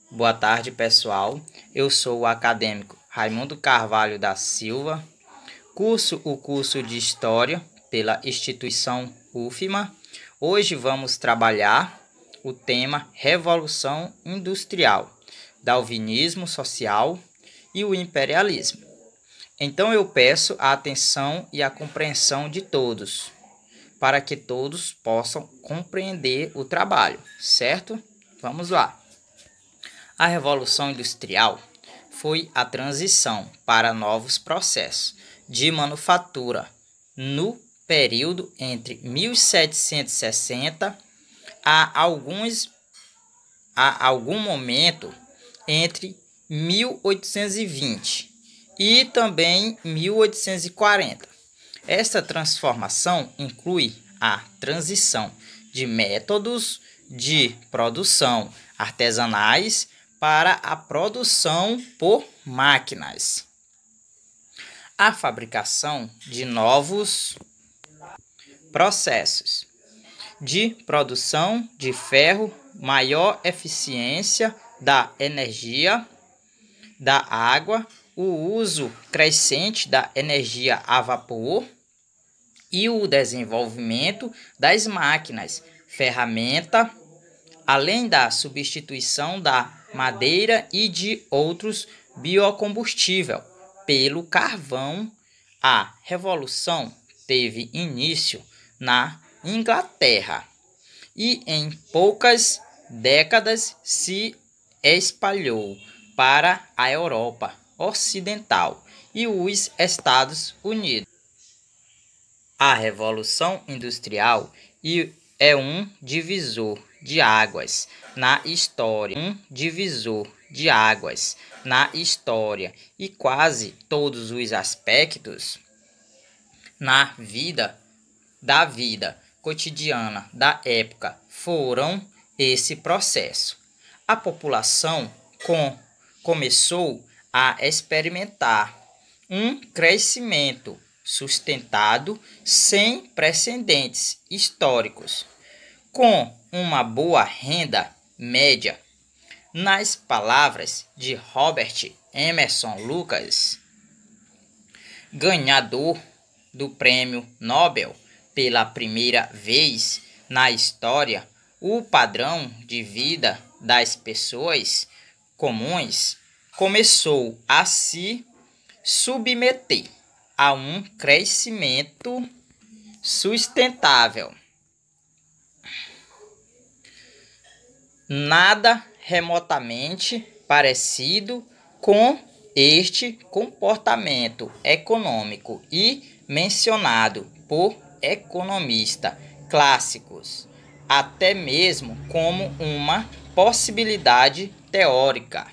Boa tarde, pessoal. Eu sou o acadêmico Raimundo Carvalho da Silva, curso o curso de História pela instituição UFMA. Hoje vamos trabalhar o tema Revolução Industrial, Darwinismo Social e o Imperialismo. Então eu peço a atenção e a compreensão de todos, para que todos possam compreender o trabalho, certo? Vamos lá. A Revolução Industrial foi a transição para novos processos de manufatura no período entre 1760 a algum momento entre 1820 e também 1840. Esta transformação inclui a transição de métodos de produção artesanais para a produção por máquinas, a fabricação de novos processos de produção de ferro, maior eficiência da energia, da água, o uso crescente da energia a vapor e o desenvolvimento das máquinas, ferramenta, além da substituição da madeira e de outros biocombustíveis pelo carvão. A revolução teve início na Inglaterra e em poucas décadas se espalhou para a Europa Ocidental e os Estados Unidos. A Revolução Industrial é um divisor de águas na história, e quase todos os aspectos da vida cotidiana da época foram esse processo. A população começou a experimentar um crescimento sustentado sem precedentes históricos, com uma boa renda média. Nas palavras de Robert Emerson Lucas, ganhador do Prêmio Nobel pela primeira vez na história, o padrão de vida das pessoas comuns começou a se submeter a um crescimento sustentável. Nada remotamente parecido com este comportamento econômico e mencionado por economistas clássicos, até mesmo como uma possibilidade teórica.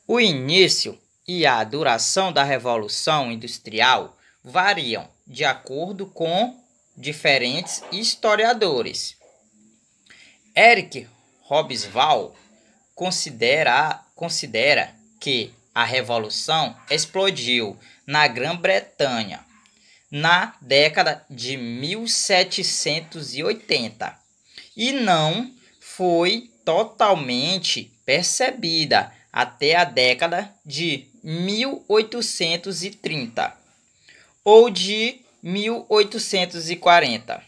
O início e a duração da Revolução Industrial variam de acordo com diferentes historiadores. Eric Hobsbawm considera que a Revolução explodiu na Grã-Bretanha na década de 1780 e não foi totalmente percebida até a década de 1830 ou de 1840,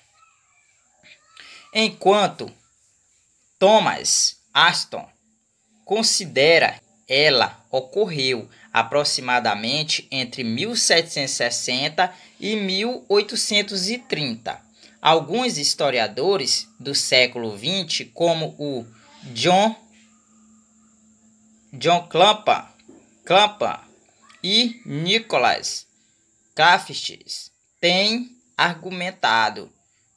enquanto Thomas Aston considera ela ocorreu aproximadamente entre 1760 e 1830. Alguns historiadores do século XX, como o John Clapham e Nicholas Crafts, têm argumentado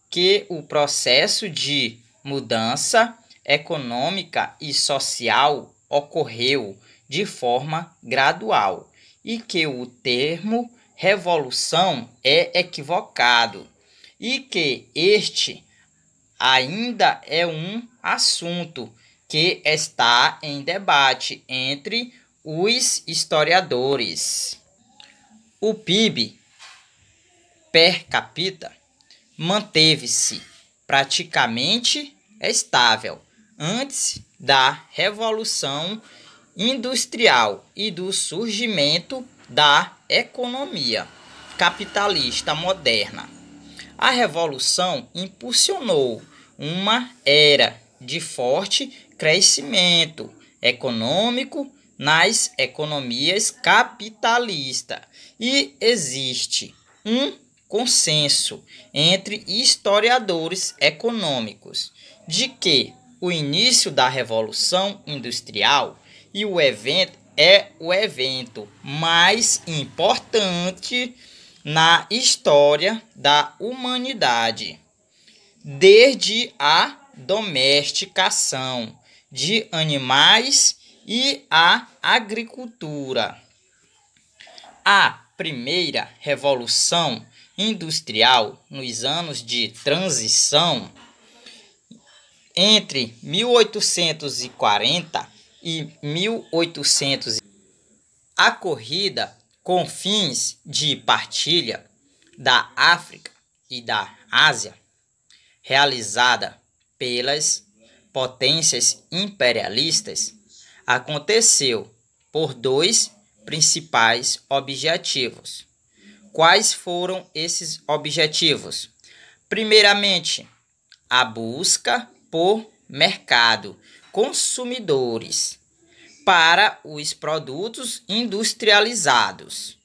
que o processo de mudança econômica e social ocorreu de forma gradual e que o termo revolução é equivocado e que este ainda é um assunto que está em debate entre os historiadores. O PIB per capita manteve-se praticamente estável antes da Revolução Industrial e do surgimento da economia capitalista moderna. A Revolução impulsionou uma era de forte crescimento econômico nas economias capitalistas e existe um consenso entre historiadores econômicos de que o início da Revolução Industrial e o evento é o evento mais importante na história da humanidade, desde a domesticação de animais e a agricultura. A primeira revolução industrial nos anos de transição entre 1840 e 1800, a corrida com fins de partilha da África e da Ásia, realizada pelas potências imperialistas, aconteceu por dois principais objetivos. Quais foram esses objetivos? Primeiramente, a busca por mercado, consumidores para os produtos industrializados.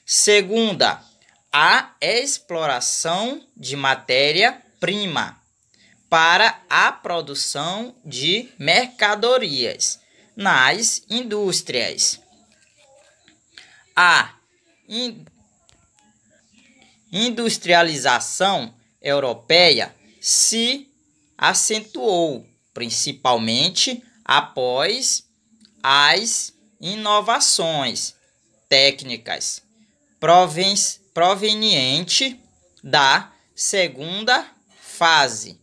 Segunda, a exploração de matéria-prima para a produção de mercadorias nas indústrias. A industrialização europeia se acentuou, principalmente após as inovações técnicas provenientes da segunda fase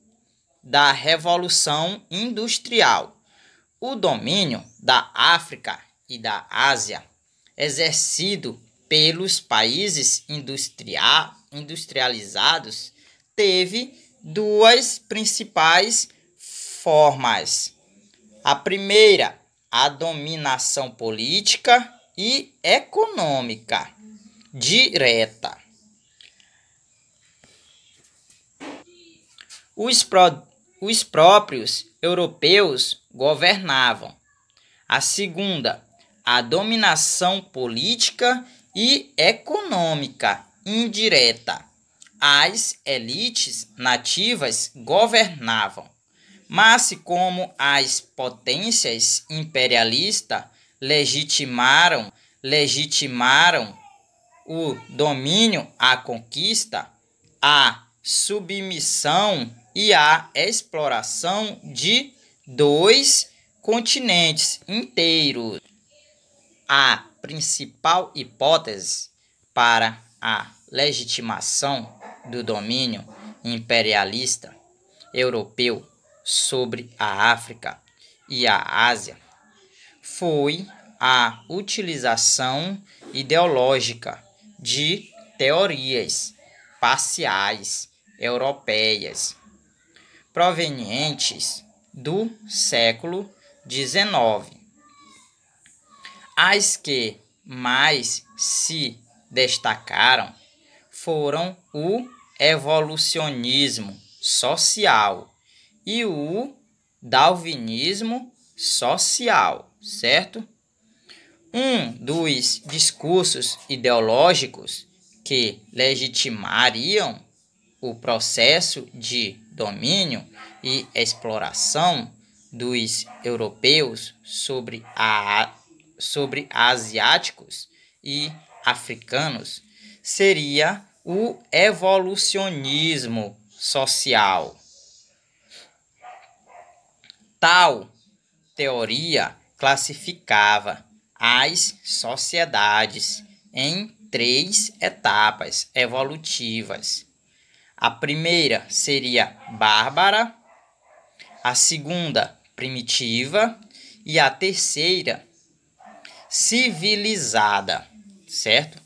da Revolução Industrial. O domínio da África e da Ásia, exercido pelos países industrializados, teve duas principais formas. A primeira, a dominação política e econômica direta. Os próprios europeus governavam. A segunda, a dominação política e econômica indireta. As elites nativas governavam. Mas como as potências imperialistas legitimaram o domínio, a conquista, a submissão e a exploração de dois continentes inteiros. A principal hipótese para a legitimação do domínio imperialista europeu sobre a África e a Ásia foi a utilização ideológica de teorias parciais europeias provenientes do século XIX. As que mais se destacaram foram o evolucionismo social e o darwinismo social, certo? Um dos discursos ideológicos que legitimariam o processo de domínio e exploração dos europeus sobre asiáticos e africanos seria o evolucionismo social. Tal teoria classificava as sociedades em três etapas evolutivas. A primeira seria bárbara, a segunda primitiva e a terceira civilizada, certo?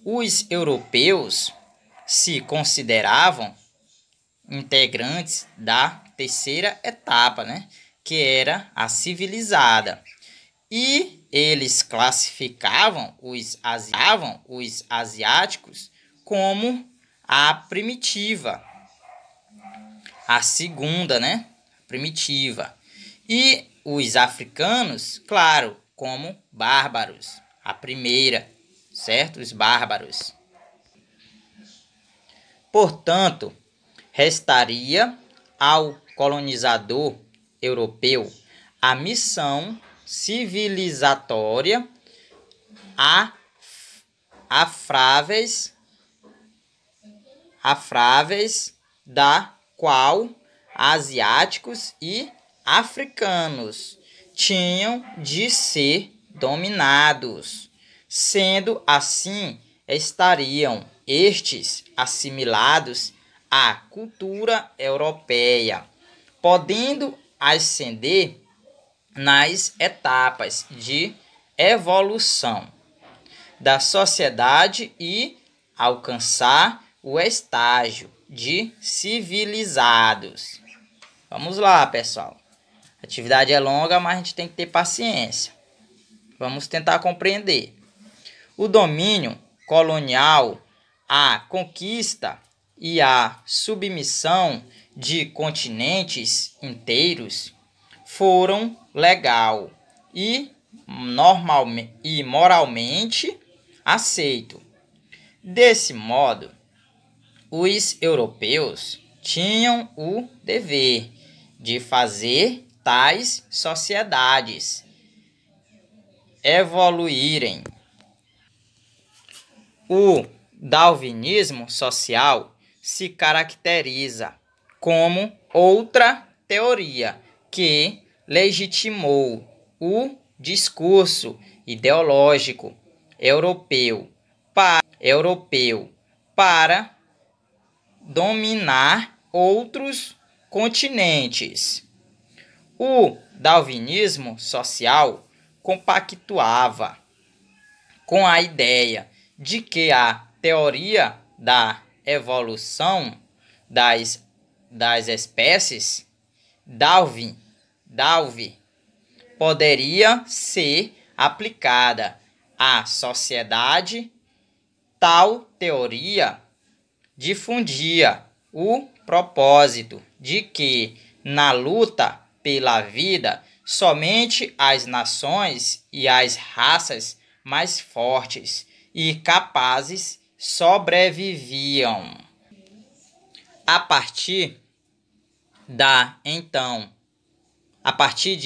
Os europeus se consideravam integrantes da terceira etapa, né? que era a civilizada. E eles classificavam os asiáticos como a primitiva, a segunda, né? Primitiva. E os africanos, claro, como bárbaros, a primeira, certo? Os bárbaros. Portanto, restaria ao colonizador europeu a missão civilizatória afráveis da qual asiáticos e africanos tinham de ser dominados, sendo assim estariam estes assimilados à cultura europeia, podendo ascender nas etapas de evolução da sociedade e alcançar o estágio de civilizados. Vamos lá, pessoal. A atividade é longa, mas a gente tem que ter paciência. Vamos tentar compreender. O domínio colonial, a conquista e a submissão de continentes inteiros foram legal e moralmente aceito. Desse modo, os europeus tinham o dever de fazer tais sociedades evoluírem. O darwinismo social se caracteriza como outra teoria que legitimou o discurso ideológico europeu para dominar outros continentes. O darwinismo social compactuava com a ideia de que a teoria da evolução das espécies, Darwin, poderia ser aplicada à sociedade. Tal teoria difundia o propósito de que, na luta pela vida, somente as nações e as raças mais fortes e capazes sobreviviam. A partir de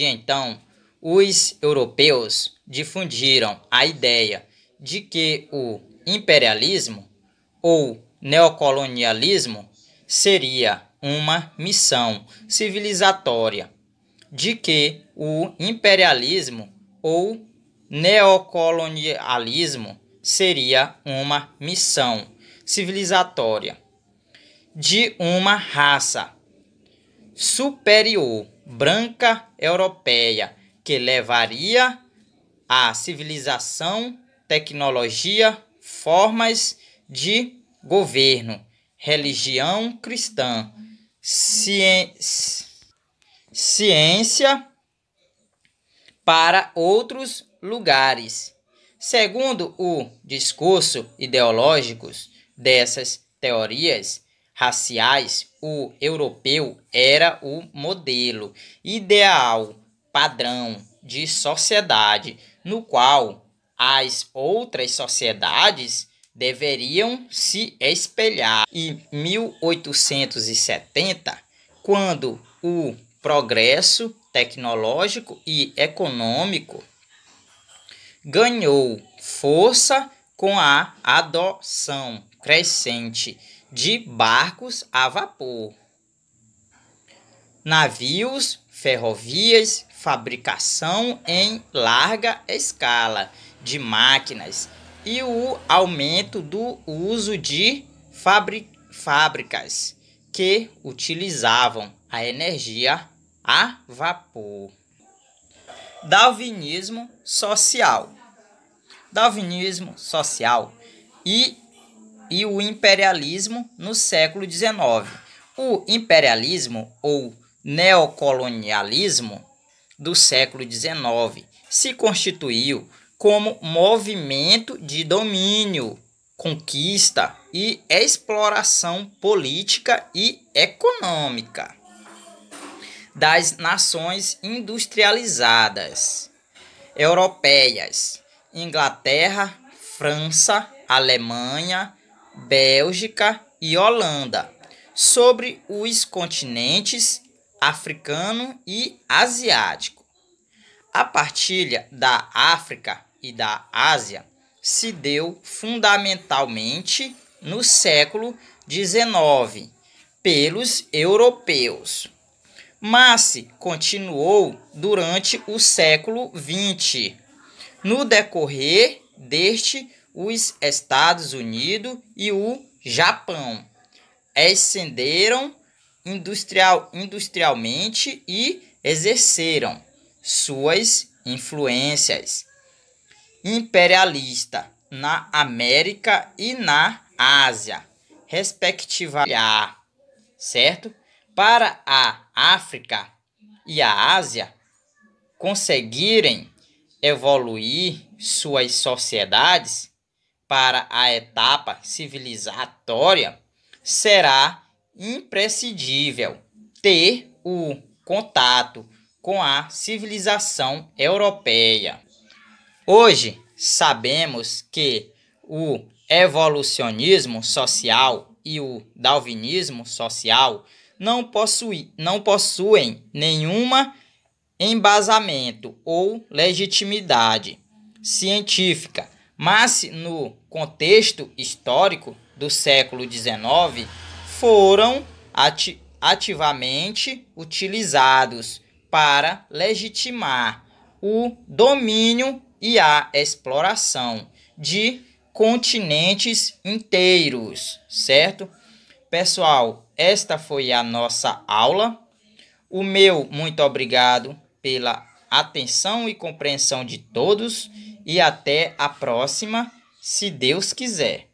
então, os europeus difundiram a ideia de que o imperialismo ou neocolonialismo seria uma missão civilizatória, de que o imperialismo ou neocolonialismo seria uma missão civilizatória de uma raça superior, branca, europeia, que levaria a civilização, tecnologia, formas de governo, religião cristã, ciência para outros lugares. Segundo o discurso ideológico dessas teorias raciais, o europeu era o modelo ideal, padrão de sociedade, no qual as outras sociedades deveriam se espelhar. Em 1870, quando o progresso tecnológico e econômico ganhou força com a adoção crescente de barcos a vapor, navios, ferrovias, fabricação em larga escala de máquinas e o aumento do uso de fábricas que utilizavam a energia a vapor. Darwinismo social. Darwinismo social e o imperialismo no século XIX. O imperialismo ou neocolonialismo do século XIX se constituiu como movimento de domínio, conquista e exploração política e econômica das nações industrializadas europeias, Inglaterra, França, Alemanha, Bélgica e Holanda, sobre os continentes africano e asiático. A partilha da África e da Ásia se deu fundamentalmente no século XIX pelos europeus, mas continuou durante o século XX. No decorrer deste, os Estados Unidos e o Japão ascenderam industrialmente e exerceram suas influências imperialistas na América e na Ásia, respectivamente, certo? Para a África e a Ásia conseguirem evoluir suas sociedades para a etapa civilizatória, será imprescindível ter o contato com a civilização europeia. Hoje sabemos que o evolucionismo social e o darwinismo social não possuem nenhuma embasamento ou legitimidade científica, mas no contexto histórico do século XIX foram ativamente utilizados para legitimar o domínio e a exploração de continentes inteiros, certo? Pessoal, esta foi a nossa aula. O meu muito obrigado pela atenção e compreensão de todos e até a próxima, se Deus quiser.